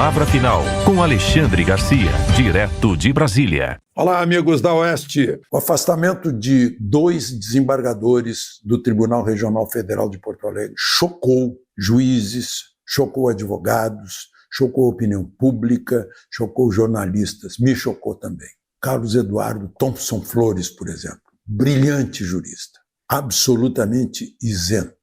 Palavra Final, com Alexandre Garcia, direto de Brasília. Olá, amigos da Oeste. O afastamento de 2 desembargadores do Tribunal Regional Federal de Porto Alegre chocou juízes, chocou advogados, chocou a opinião pública, chocou jornalistas, me chocou também. Carlos Eduardo Thompson Flores, por exemplo, brilhante jurista, absolutamente isento,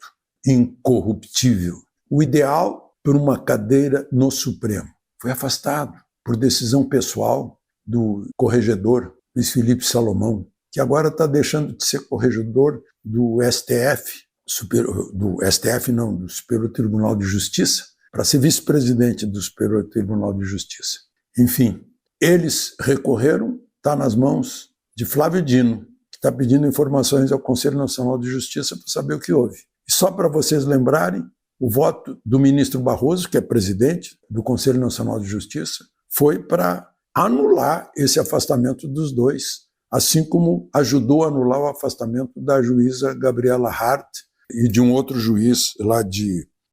incorruptível. O ideal por uma cadeira no Supremo. Foi afastado por decisão pessoal do corregedor Luiz Felipe Salomão, que agora está deixando de ser corregedor do STF, do Superior Tribunal de Justiça, para ser vice-presidente do Superior Tribunal de Justiça. Enfim, eles recorreram, está nas mãos de Flávio Dino, que está pedindo informações ao Conselho Nacional de Justiça para saber o que houve. E só para vocês lembrarem, o voto do ministro Barroso, que é presidente do Conselho Nacional de Justiça, foi para anular esse afastamento dos dois, assim como ajudou a anular o afastamento da juíza Gabriela Hart e de um outro juiz lá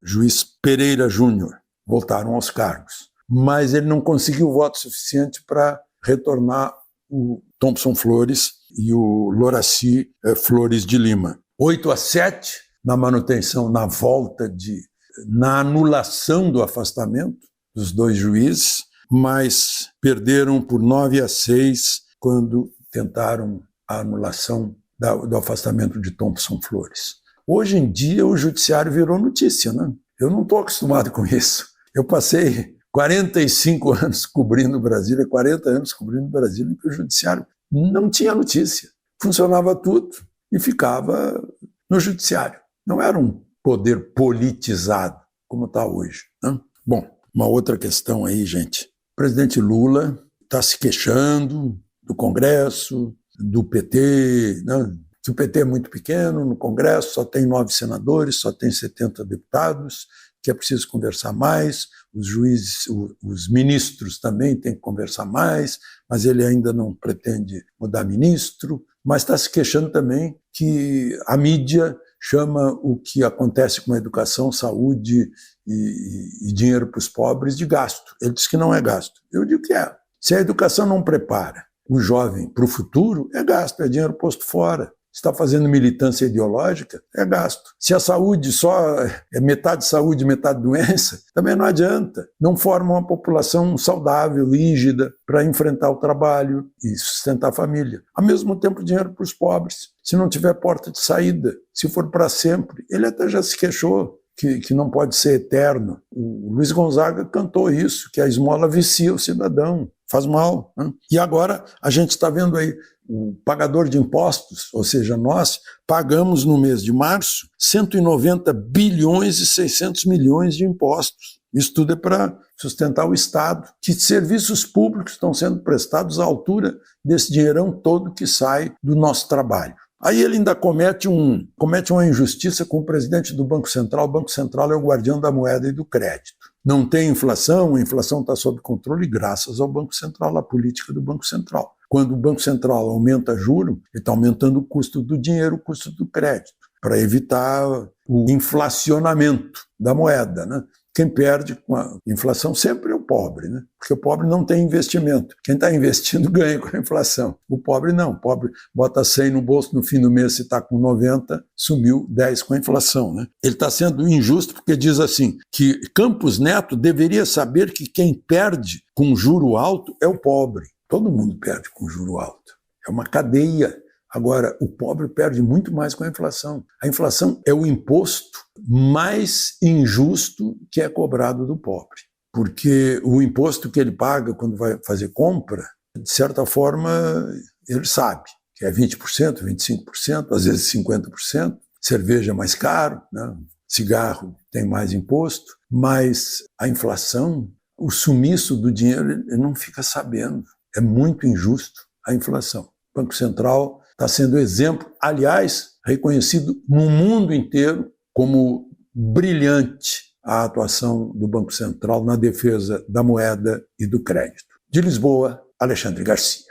juiz Pereira Júnior. Voltaram aos cargos. Mas ele não conseguiu voto suficiente para retornar o Thompson Flores e o Loraci Flores de Lima. 8-7 na manutenção, na anulação do afastamento dos 2 juízes, mas perderam por 9-6 quando tentaram a anulação do afastamento de Thompson Flores. Hoje em dia o judiciário virou notícia, né? Eu não estou acostumado com isso. Eu passei 45 anos cobrindo Brasília, 40 anos cobrindo Brasília, em que o judiciário não tinha notícia. Funcionava tudo e ficava no judiciário. Não era um poder politizado, como está hoje, né? Bom, uma outra questão aí, gente. O presidente Lula está se queixando do Congresso, do PT, né? Que o PT é muito pequeno no Congresso, só tem 9 senadores, só tem 70 deputados, que é preciso conversar mais, os juízes, os ministros também têm que conversar mais, mas ele ainda não pretende mudar ministro, mas está se queixando também que a mídia chama o que acontece com a educação, saúde e dinheiro para os pobres de gasto. Ele diz que não é gasto. Eu digo que é. Se a educação não prepara o jovem para o futuro, é gasto, é dinheiro posto fora. Se está fazendo militância ideológica, é gasto. Se a saúde só é metade saúde, metade doença, também não adianta. Não forma uma população saudável, rígida, para enfrentar o trabalho e sustentar a família. Ao mesmo tempo, dinheiro para os pobres. Se não tiver porta de saída, se for para sempre. Ele até já se queixou que não pode ser eterno. O Luiz Gonzaga cantou isso, que a esmola vicia o cidadão, faz mal, né? E agora a gente está vendo aí o pagador de impostos, ou seja, nós pagamos no mês de março 190 bilhões e 600 milhões de impostos. Isso tudo é para sustentar o Estado. Que serviços públicos estão sendo prestados à altura desse dinheirão todo que sai do nosso trabalho? Aí ele ainda comete uma injustiça com o presidente do Banco Central. O Banco Central é o guardião da moeda e do crédito. Não tem inflação, a inflação está sob controle graças ao Banco Central, à política do Banco Central. Quando o Banco Central aumenta juro, ele está aumentando o custo do dinheiro, o custo do crédito, para evitar o inflacionamento da moeda, né? Quem perde com a inflação sempre é o pobre, né? Porque o pobre não tem investimento. Quem está investindo ganha com a inflação. O pobre não. O pobre bota 100 no bolso, no fim do mês, se está com 90, sumiu 10 com a inflação, né? Ele está sendo injusto porque diz assim, que Campos Neto deveria saber que quem perde com juro alto é o pobre. Todo mundo perde com juro alto. É uma cadeia. Agora, o pobre perde muito mais com a inflação. A inflação é o imposto mais injusto que é cobrado do pobre. Porque o imposto que ele paga quando vai fazer compra, de certa forma, ele sabe que é 20%, 25%, às vezes 50%. Cerveja é mais caro, né? Cigarro tem mais imposto, mas a inflação, o sumiço do dinheiro, ele não fica sabendo. É muito injusto a inflação. O Banco Central está sendo exemplo, aliás, reconhecido no mundo inteiro como brilhante a atuação do Banco Central na defesa da moeda e do crédito. De Lisboa, Alexandre Garcia.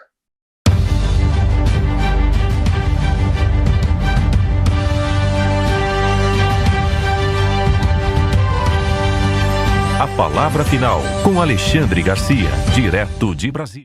A Palavra Final, com Alexandre Garcia, direto de Brasília.